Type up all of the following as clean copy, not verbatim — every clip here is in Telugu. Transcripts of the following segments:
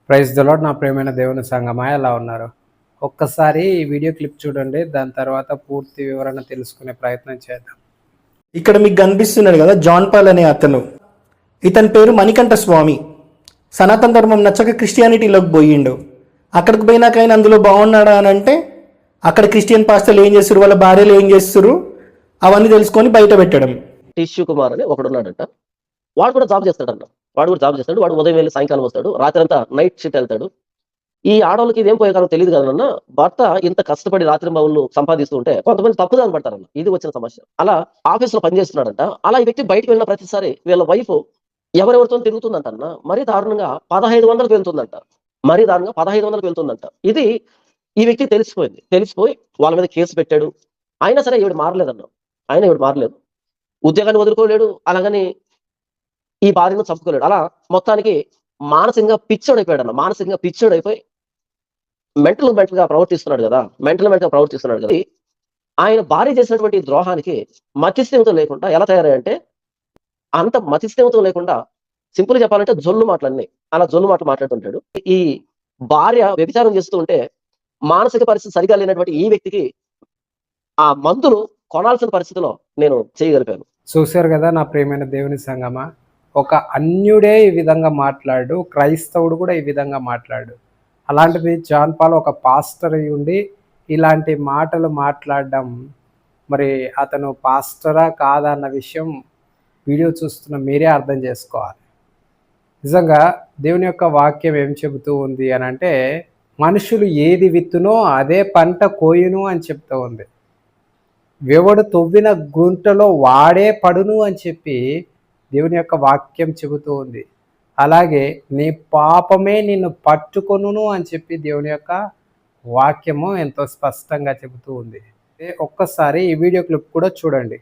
Praise the lord. నా ప్రియమైన దేవుని సంగమా, ఎలా ఉన్నారు? ఒక్కసారి ఈ వీడియో క్లిప్ చూడండి. దాని తర్వాత పూర్తి వివరణ తెలుసుకునే ప్రయత్నం చేద్దాం. ఇక్కడ మీకు కనిపిస్తున్నాడు కదా, జాన్ పాల్ అనే అతను. ఇతని పేరు మణికంఠ స్వామి. సనాతన ధర్మం నచ్చక క్రిస్టియానిటీలోకి పోయిండు. అక్కడికి పోయినాక ఆయన అందులో బాగున్నాడా అని అంటే, అక్కడ క్రిస్టియన్ పాస్టర్లు ఏం చేస్తారు, వాళ్ళ భార్యలు ఏం చేస్తారు, అవన్నీ తెలుసుకొని బయట పెట్టడం. టిష్యూ కుమార్ అని ఒకడు ఉన్నాడంట. వాడు కూడా జాబ్ చేస్తాడంట. వాడు ఉదయం వెళ్ళి సాయంకాలం వస్తాడు, రాత్రి అంతా నైట్ షిఫ్ట్ వెళ్తాడు. ఈ ఆడవాళ్ళకి ఇదేం పోయే కాలం తెలియదు కదన్న, భర్త ఇంత కష్టపడి రాత్రి బావులు సంపాదిస్తూ ఉంటే కొంతమంది తప్పుదాని పడతారన్న. ఇది వచ్చిన సమస్య. అలా ఆఫీస్ లో పనిచేస్తున్నాడంట. అలా ఈ వ్యక్తి బయటకు వెళ్ళిన ప్రతిసారి వీళ్ళ వైఫ్ ఎవరెవరితో తిరుగుతుందంట అన్న, మరీ దారుణంగా 1500కి వెళ్తుందంట. ఇది ఈ వ్యక్తి తెలిసిపోయి వాళ్ళ మీద కేసు పెట్టాడు. అయినా సరే ఈవిడ మారలేదు. ఉద్యోగాన్ని వదులుకోలేడు, అలాగని ఈ భార్యను చంపుకోలేడు. అలా మొత్తానికి మానసికంగా పిచ్చోడైపోయి మెంటల్ గా ప్రవర్తిస్తున్నాడు కదా. ఆయన భార్య చేసినటువంటి ద్రోహానికి మతిస్థిమితం లేకుండా ఎలా తయారంటే, అంత మతిస్థిమితం లేకుండా సింపుల్ చెప్పాలంటే జొల్లు మాటలు మాట్లాడుతుంటాడు. ఈ భార్య వ్యభిచారం చేస్తూ ఉంటే మానసిక పరిస్థితి సరిగా లేనటువంటి ఈ వ్యక్తికి ఆ మందులు కొనాల్సిన పరిస్థితిలో నేను చేయగలిగాను. చూశారు కదా నా ప్రియమైన దేవుని సంగమా, ఒక అన్యుడే ఈ విధంగా మాట్లాడు, క్రైస్తవుడు కూడా ఈ విధంగా మాట్లాడు. అలాంటిది జాన్ పాల్ ఒక పాస్టర్ అయి ఉండి ఇలాంటి మాటలు మాట్లాడడం, మరి అతను పాస్టరా కాదా అన్న విషయం వీడియో చూస్తున్న మీరే అర్థం చేసుకోవాలి. నిజంగా దేవుని యొక్క వాక్యం ఏం చెబుతూ ఉంది అని అంటే, మనుషులు ఏది విత్తునో అదే పంట కోయును అని చెప్తూ ఉంది. ఎవడు తవ్విన గుంటలో వాడే పడును అని చెప్పి దేవుని యొక్క వాక్యం చెబుతూ ఉంది. అలాగే నీ పాపమే నిన్ను పట్టుకొనును అని చెప్పి దేవుని యొక్క వాక్యము ఎంతో స్పష్టంగా చెబుతూ ఉంది. ఒక్కసారి ఈ వీడియో క్లిప్ కూడా చూడండి.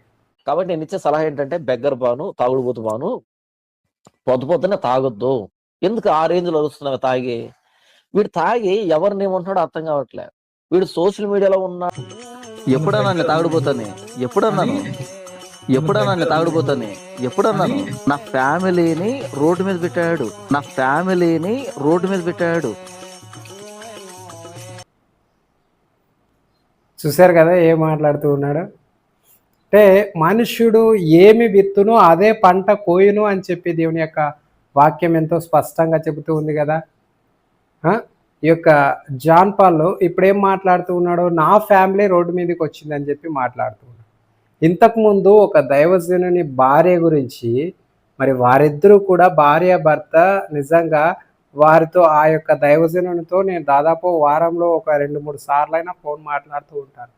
కాబట్టి నేను ఇచ్చే సలహా ఏంటంటే, బెగ్గర్ బాను, తాగుడుబోతు బాను, పొద్దున తాగొద్దు. ఎందుకు ఆ రేంజ్ లో వస్తున్నావు తాగి? వీడు తాగి ఎవరినేమంటున్నాడో అర్థం కావట్లే. వీడు సోషల్ మీడియాలో ఉన్న ఎప్పుడన్నా నేను తాగుడుపోతాను. నా ఫ్యామిలీని రోడ్డు మీద పెట్టాడు. చూశారు కదా ఏం మాట్లాడుతూ ఉన్నాడు అంటే, మనుష్యుడు ఏమి విత్తునో అదే పంట కోయును అని చెప్పి దేవుని యొక్క వాక్యం ఎంతో స్పష్టంగా చెబుతూ ఉంది కదా. ఈ యొక్క జాన్ పాల్ ఇప్పుడు ఏం మాట్లాడుతూ ఉన్నాడు, నా ఫ్యామిలీ రోడ్డు మీదకి వచ్చిందని చెప్పి మాట్లాడుతూ ఉన్నాడు. ఇంతకుముందు ఒక దైవజనుని భార్య గురించి, మరి వారిద్దరూ కూడా భార్య భర్త, నిజంగా వారితో ఆ యొక్క దైవజనునితో నేను దాదాపు వారంలో ఒక 2-3 సార్లైనా ఫోన్ మాట్లాడుతూ ఉంటాను.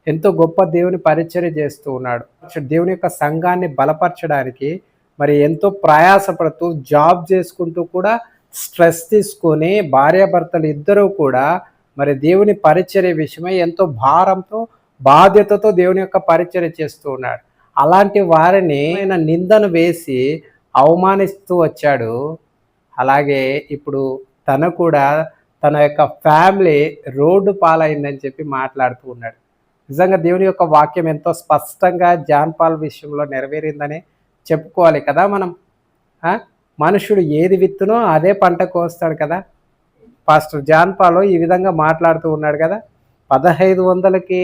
ఎంతో గొప్ప దేవుని పరిచర్య చేస్తూ ఉన్నాడు. దేవుని యొక్క సంఘాన్ని బలపరచడానికి మరి ఎంతో ప్రయాసపడుతూ జాబ్ చేసుకుంటూ కూడా స్ట్రెస్ తీసుకొని భార్యాభర్తలు ఇద్దరూ కూడా మరి దేవుని పరిచర్య విషయమై ఎంతో భారంతో బాధ్యతతో దేవుని యొక్క పరిచర్య చేస్తూ ఉన్నాడు. అలాంటి వారిని ఆయన నిందను వేసి అవమానిస్తూ వచ్చాడు. అలాగే ఇప్పుడు తను కూడా తన యొక్క ఫ్యామిలీ రోడ్డు పాలైందని చెప్పి మాట్లాడుతూ ఉన్నాడు. నిజంగా దేవుని యొక్క వాక్యం ఎంతో స్పష్టంగా జాన్ పాల్ విషయంలో నెరవేరిందని చెప్పుకోవాలి కదా మనం. మనుషుడు ఏది విత్తునో అదే పంట కోస్తాడు కదా. పాస్టర్ జాన్ పాల్ ఈ విధంగా మాట్లాడుతూ ఉన్నాడు కదా. 1500కి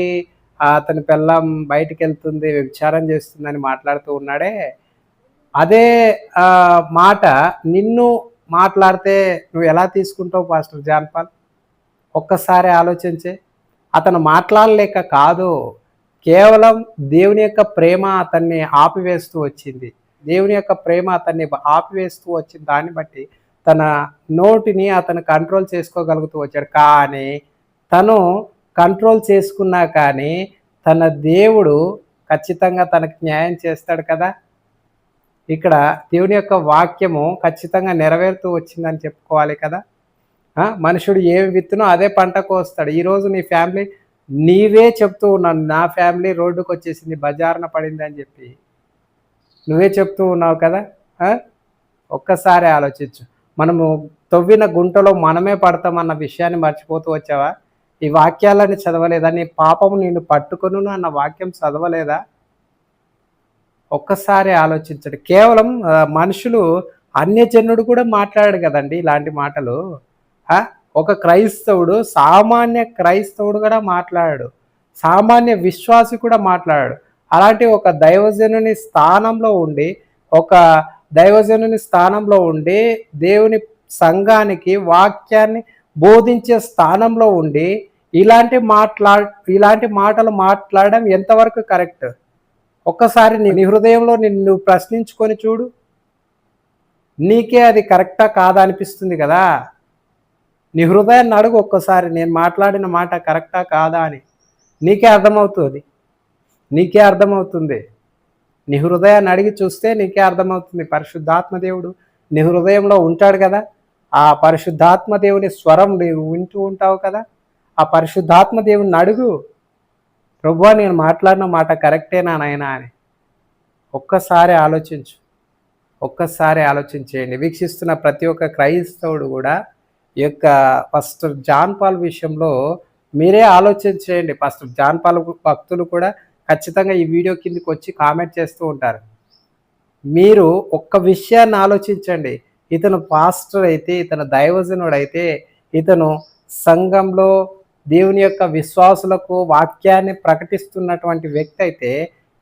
అతని పెళ్ళాం బయటికి వెళ్తుంది, వ్యభిచారం చేస్తుందని మాట్లాడుతూ ఉన్నాడే, అదే మాట నిన్ను మాట్లాడితే నువ్వు ఎలా తీసుకుంటావు పాస్టర్ జాన్ పాల్? ఒక్కసారి ఆలోచించే. అతను మాట్లాడలేక కాదు, కేవలం దేవుని యొక్క ప్రేమ అతన్ని ఆపివేస్తూ వచ్చింది. దేవుని యొక్క ప్రేమ అతన్ని ఆపివేస్తూ వచ్చింది. దాన్ని బట్టి తన నోటిని అతను కంట్రోల్ చేసుకోగలుగుతూ వచ్చాడు. కానీ తను కంట్రోల్ చేసుకున్నా కానీ తన దేవుడు ఖచ్చితంగా తనకు న్యాయం చేస్తాడు కదా. ఇక్కడ దేవుని యొక్క వాక్యము ఖచ్చితంగా నెరవేరుతూ వచ్చిందని చెప్పుకోవాలి కదా. మనుషుడు ఏమి విత్తునో అదే పంట కోస్తాడు. ఈరోజు నీ ఫ్యామిలీ, నీవే చెప్తూ ఉన్నాను, నా ఫ్యామిలీ రోడ్డుకు వచ్చేసింది, బజారున పడింది అని చెప్పి నువ్వే చెప్తూ ఉన్నావు కదా. ఒక్కసారి ఆలోచించు. మనము తవ్విన గుంటలో మనమే పడతామన్న విషయాన్ని మర్చిపోతూ వచ్చావా? ఈ వాక్యాలని చదవలేదా? నీ పాపము నిన్ను పట్టుకొను అన్న వాక్యం చదవలేదా? ఒక్కసారి ఆలోచించండి. కేవలం మనుషులు, అన్యజనుడు కూడా మాట్లాడాడు కదండి ఇలాంటి మాటలు. ఆ? ఒక క్రైస్తవుడు, సామాన్య క్రైస్తవుడు కూడా మాట్లాడాడు, సామాన్య విశ్వాసి కూడా మాట్లాడాడు. అలాంటి ఒక దైవజనుని స్థానంలో ఉండి, ఒక దైవజనుని స్థానంలో ఉండి దేవుని సంఘానికి వాక్యాన్ని బోధించే స్థానంలో ఉండి ఇలాంటి మాటలు మాట్లాడడం ఎంతవరకు కరెక్ట్? ఒక్కసారి నీ హృదయంలో నిన్ను ప్రశ్నించుకొని చూడు. నీకే అది కరెక్టా కాదా అనిపిస్తుంది కదా. నీ హృదయాన్ని అడుగు ఒక్కసారి, నేను మాట్లాడిన మాట కరెక్టా కాదా అని. నీకే అర్థమవుతుంది, నీకే అర్థమవుతుంది. నీ హృదయాన్ని అడిగి చూస్తే నీకే అర్థమవుతుంది. పరిశుద్ధాత్మ దేవుడు నీ హృదయంలో ఉంటాడు కదా. ఆ పరిశుద్ధాత్మ దేవుని స్వరం నీవు వింటూ ఉంటావు కదా. ఆ పరిశుద్ధాత్మ దేవుని అడుగు, ప్రభువా నేను మాట్లాడిన మాట కరెక్టేనా నాయనా అని. ఒక్కసారి ఆలోచించు, ఒక్కసారి ఆలోచించేయండి. వీక్షిస్తున్న ప్రతి ఒక్క క్రైస్తవుడు కూడా ఈ యొక్క పాస్టర్ జాన్ పాల్ విషయంలో మీరే ఆలోచించేయండి. పాస్టర్ జాన్ పాల్ భక్తులు కూడా ఖచ్చితంగా ఈ వీడియో కిందకి వచ్చి కామెంట్ చేస్తూ ఉంటారు. మీరు ఒక్క విషయాన్ని ఆలోచించండి. ఇతను పాస్టర్ అయితే, ఇతను దైవజనుడు అయితే, ఇతను సంఘంలో దేవుని యొక్క విశ్వాసులకు వాక్యాన్ని ప్రకటిస్తున్నటువంటి వ్యక్తి అయితే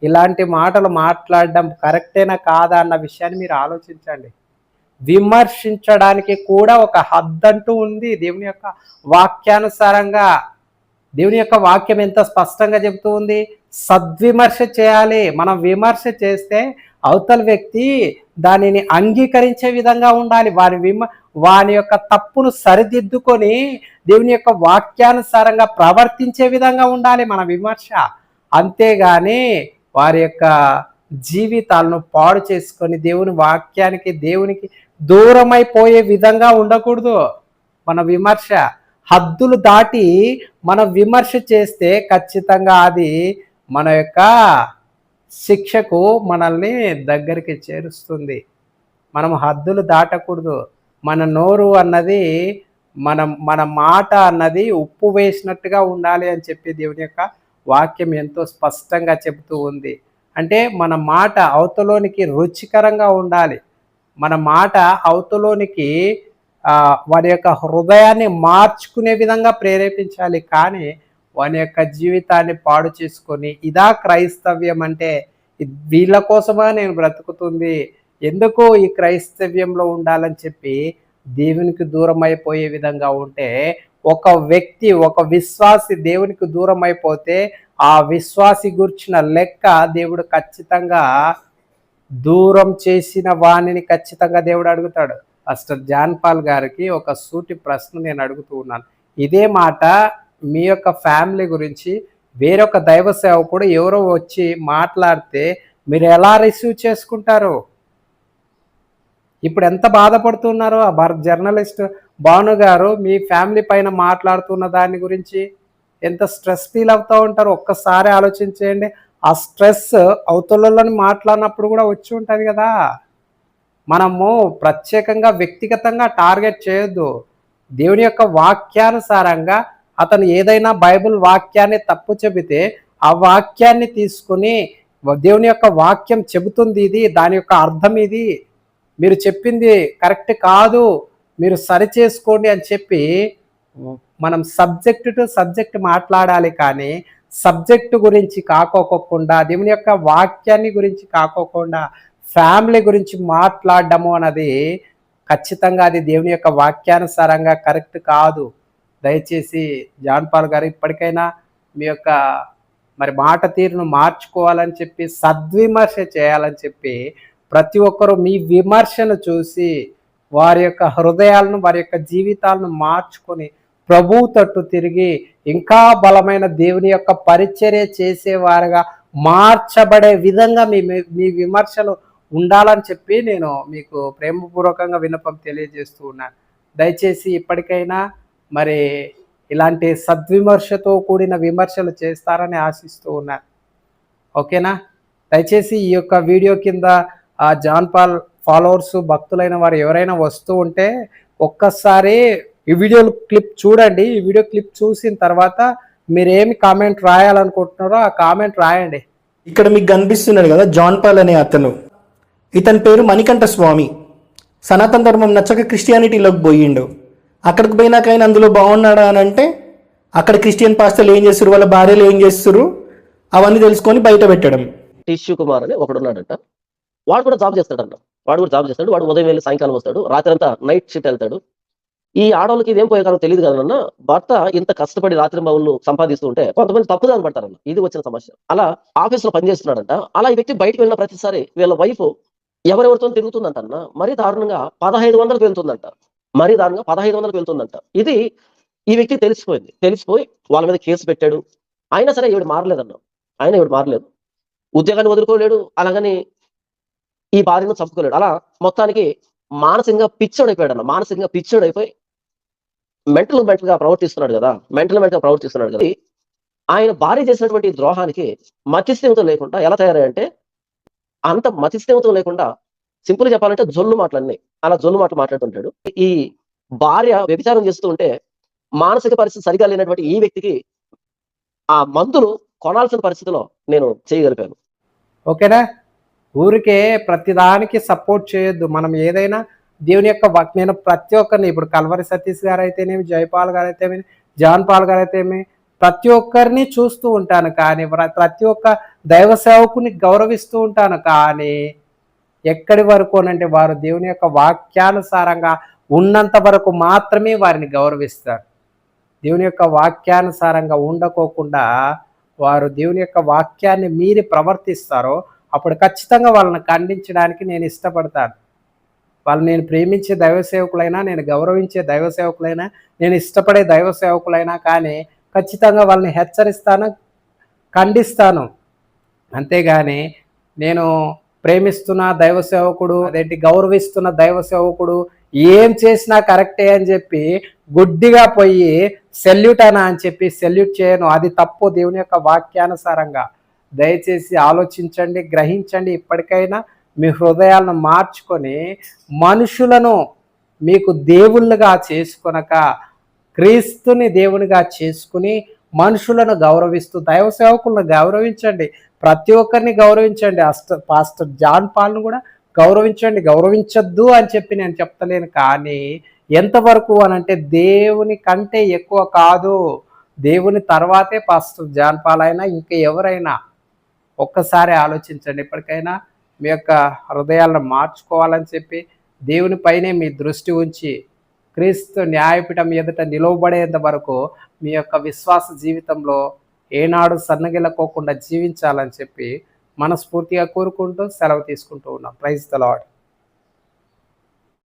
ఇలాంటి మాటలు మాట్లాడడం కరెక్టేనా కాదా అన్న విషయాన్ని మీరు ఆలోచించండి. విమర్శించడానికి కూడా ఒక హద్దంటూ ఉంది దేవుని యొక్క వాక్యానుసారంగా. దేవుని యొక్క వాక్యం ఎంత స్పష్టంగా చెబుతూ ఉంది, సద్విమర్శ చేయాలి. మనం విమర్శ చేస్తే అవతల వ్యక్తి దానిని అంగీకరించే విధంగా ఉండాలి. వాని యొక్క తప్పును సరిదిద్దుకొని దేవుని యొక్క వాక్యానుసారంగా ప్రవర్తించే విధంగా ఉండాలి మన విమర్శ. అంతేగాని వారి యొక్క జీవితాలను పాడు చేసుకొని దేవుని వాక్యానికి, దేవునికి దూరమైపోయే విధంగా ఉండకూడదు మన విమర్శ. హద్దులు దాటి మనం విమర్శ చేస్తే ఖచ్చితంగా అది మన యొక్క శిక్షకు మనల్ని దగ్గరికి చేరుస్తుంది. మనం హద్దులు దాటకూడదు. మన నోరు అన్నది, మన మాట అన్నది ఉప్పు వేసినట్టుగా ఉండాలి అని చెప్పి దేవుని యొక్క వాక్యం ఎంతో స్పష్టంగా చెబుతూ ఉంది. అంటే మన మాట అవతలోనికి రుచికరంగా ఉండాలి. మన మాట అవతలోనికి వారి యొక్క హృదయాన్ని మార్చుకునే విధంగా ప్రేరేపించాలి. కానీ వాని యొక్క జీవితాన్ని పాడు చేసుకొని, ఇదా క్రైస్తవ్యం అంటే వీళ్ళ కోసమా నేను బ్రతుకుతుంది, ఎందుకు ఈ క్రైస్తవ్యంలో ఉండాలని చెప్పి దేవునికి దూరం అయిపోయే విధంగా ఉంటే, ఒక వ్యక్తి, ఒక విశ్వాసి దేవునికి దూరం అయిపోతే ఆ విశ్వాసి గుర్చిన లెక్క దేవుడు ఖచ్చితంగా దూరం చేసిన వాణిని ఖచ్చితంగా దేవుడు అడుగుతాడు. పాస్టర్ జాన్ పాల్ గారికి ఒక సూటి ప్రశ్న నేను అడుగుతూ ఉన్నాను. ఇదే మాట మీ యొక్క ఫ్యామిలీ గురించి వేరొక దైవ సేవకుడు ఎవరో వచ్చి మాట్లాడితే మీరు ఎలా రిసీవ్ చేసుకుంటారు? ఇప్పుడు ఎంత బాధపడుతున్నారో ఆ జర్నలిస్ట్ భాను గారు మీ ఫ్యామిలీ పైన మాట్లాడుతున్న దాని గురించి ఎంత స్ట్రెస్ ఫీల్ అవుతూ ఉంటారో ఒక్కసారి ఆలోచించేయండి. ఆ స్ట్రెస్ అవతలని మాట్లాడినప్పుడు కూడా వచ్చి ఉంటుంది కదా. మనము ప్రత్యేకంగా వ్యక్తిగతంగా టార్గెట్ చేయొద్దు. దేవుని యొక్క వాక్యానుసారంగా అతను ఏదైనా బైబిల్ వాక్యాన్ని తప్పు చెబితే ఆ వాక్యాన్ని తీసుకుని, దేవుని యొక్క వాక్యం చెబుతుంది ఇది, దాని యొక్క అర్థం ఇది, మీరు చెప్పింది కరెక్ట్ కాదు, మీరు సరి చేసుకోండి అని చెప్పి మనం సబ్జెక్ట్ టు సబ్జెక్ట్ మాట్లాడాలి. కానీ సబ్జెక్టు గురించి కాకోకుండా, దేవుని యొక్క వాక్యాన్ని గురించి కాకోకుండా ఫ్యామిలీ గురించి మాట్లాడడము అన్నది ఖచ్చితంగా అది దేవుని యొక్క వాక్యానుసారంగా కరెక్ట్ కాదు. దయచేసి జాన్ పాల్ గారు ఇప్పటికైనా మీ యొక్క మాట తీరును మార్చుకోవాలని చెప్పి, సద్విమర్శ చేయాలని చెప్పి ప్రతి ఒక్కరూ మీ విమర్శను చూసి వారి యొక్క హృదయాలను, వారి యొక్క జీవితాలను మార్చుకొని ప్రభువు తట్టు తిరిగి ఇంకా బలమైన దేవుని యొక్క పరిచర్య చేసేవారుగా మార్చబడే విధంగా మీ విమర్శలు ఉండాలని చెప్పి నేను మీకు ప్రేమపూర్వకంగా విన్నపం తెలియజేస్తూ ఉన్నాను. దయచేసి ఇప్పటికైనా ఇలాంటి సద్విమర్శతో కూడిన విమర్శలు చేస్తారని ఆశిస్తూ ఉన్నాను. ఓకేనా? దయచేసి ఈ యొక్క వీడియో కింద జాన్ పాల్ ఫాలోవర్స్, భక్తులైన వారు ఎవరైనా వస్తూ ఉంటే ఒక్కసారి ఈ వీడియో క్లిప్ చూడండి. ఈ వీడియో క్లిప్ చూసిన తర్వాత మీరేమి కామెంట్ రాయాలనుకుంటున్నారో ఆ కామెంట్ రాయండి. ఇక్కడ మీకు కనిపిస్తున్నాడు కదా జాన్ పాల్ అనే అతను. ఇతని పేరు మణికంఠ స్వామి. సనాతన ధర్మం నచ్చక క్రిస్టియానిటీలోకి పోయిండు. అక్కడికి పోయినాక ఆయన అందులో బాగున్నాడా అని అంటే అక్కడ క్రిస్టియన్ పాస్టర్లు ఏం చేస్తారు, వాళ్ళ భార్యలు ఏం చేస్తారు, అవన్నీ తెలుసుకొని బయట పెట్టడం. టిష్యూ కుమార్ అని ఒకడు ఉన్నాడంట. వాడు కూడా జాబ్ చేస్తాడంట. వాడు ఉదయం వెళ్ళి సాయంకాలం వస్తాడు, రాత్రి అంతా నైట్ షిఫ్ట్ వెళ్తాడు. ఈ ఆడవాళ్ళకి ఇదేం పోయే కాలం తెలియదు కదన్న, భర్త ఇంత కష్టపడి రాత్రి బావులు సంపాదిస్తూ ఉంటే కొంతమంది తప్పుదాని పడతారన్న. ఇది వచ్చిన సమస్య. అలా ఆఫీస్ లో పనిచేస్తున్నాడంట. అలా ఈ వ్యక్తి బయటకు వెళ్ళిన ప్రతిసారి వీళ్ళ వైఫ్ ఎవరెవరితో తిరుగుతుందంట అన్న, మరీ దారుణంగా 1500కి వెళ్తుందంట. ఇది ఈ వ్యక్తి తెలిసిపోయి వాళ్ళ మీద కేసు పెట్టాడు. అయినా సరే ఈవిడ మారలేదు. ఉద్యోగాన్ని వదులుకోలేడు, అలాగని ఈ భార్యను చంపుకోలేడు. అలా మొత్తానికి మానసికంగా పిచ్చోడైపోయి మెంటల్ గా ప్రవర్తిస్తున్నాడు కదా. ఆయన భార్య చేసినటువంటి ద్రోహానికి మతిస్థిమితం లేకుండా ఎలా తయారంటే, అంత మతిస్థిమితం లేకుండా సింపుల్ చెప్పాలంటే జొల్లు మాటలు మాట్లాడుతుంటాడు. ఈ భార్య వ్యభిచారం చేస్తూ ఉంటే మానసిక పరిస్థితి సరిగా లేనటువంటి ఈ వ్యక్తికి ఆ మందులు కొనాల్సిన పరిస్థితిలో నేను చేయగలిగాను. ఓకేనా? ఊరికే ప్రతిదానికి సపోర్ట్ చేయొద్దు. మనం ఏదైనా దేవుని యొక్క నేను ప్రతి ఒక్కరిని, ఇప్పుడు కల్వరి సతీష్ గారు అయితేనేమి, జయపాల్ గారు అయితేమి, జాన్ పాల్ గారు అయితేమి, ప్రతి ఒక్కరిని చూస్తూ ఉంటాను. కానీ ప్రతి ఒక్క దైవ సేవకుని గౌరవిస్తూ ఉంటాను. కానీ ఎక్కడి వరకు అనంటే వారు దేవుని యొక్క వాక్యానుసారంగా ఉన్నంత వరకు మాత్రమే వారిని గౌరవిస్తారు. దేవుని యొక్క వాక్యానుసారంగా ఉండకోకుండా వారు దేవుని యొక్క వాక్యాన్ని మీరి ప్రవర్తిస్తారో అప్పుడు ఖచ్చితంగా వాళ్ళని ఖండించడానికి నేను ఇష్టపడతాను. వాళ్ళు నేను ప్రేమించే దైవ సేవకులైనా, నేను గౌరవించే దైవ సేవకులైనా, నేను ఇష్టపడే దైవ సేవకులైనా కానీ ఖచ్చితంగా వాళ్ళని హెచ్చరిస్తాను, ఖండిస్తాను. అంతేగాని నేను ప్రేమిస్తున్న దైవ సేవకుడు, గౌరవిస్తున్న దైవ సేవకుడు ఏం చేసినా కరెక్టే అని చెప్పి గుడ్డిగా పోయి సెల్యూట్ అని చెప్పి సెల్యూట్ చేయను. అది తప్పు. దేవుని యొక్క వాక్యానుసారంగా దయచేసి ఆలోచించండి, గ్రహించండి. ఇప్పటికైనా మీ హృదయాలను మార్చుకొని మనుషులను మీకు దేవుళ్ళుగా చేసుకొనక క్రీస్తుని దేవునిగా చేసుకుని మనుషులను గౌరవిస్తూ దైవ సేవకులను గౌరవించండి. ప్రతి ఒక్కరిని గౌరవించండి. పాస్టర్ జాన్ పాల్ను కూడా గౌరవించండి. గౌరవించద్దు అని చెప్పి నేను చెప్తలేను. కానీ ఎంతవరకు అనంటే దేవుని కంటే ఎక్కువ కాదు. దేవుని తర్వాతే పాస్టర్ జాన్ పాల్ అయినా ఇంకా ఎవరైనా. ఒక్కసారి ఆలోచించండి. ఇప్పటికైనా మీ యొక్క హృదయాలను మార్చుకోవాలని చెప్పి దేవుని పైనే మీ దృష్టి ఉంచి క్రీస్తు న్యాయపీఠం ఎదుట నిలవబడేంత వరకు మీ యొక్క విశ్వాస జీవితంలో ఏనాడు సన్నగిల్లకోకుండా జీవించాలని చెప్పి మనస్ఫూర్తిగా కోరుకుంటూ సెలవు తీసుకుంటూ ఉన్నాం. Praise the lord.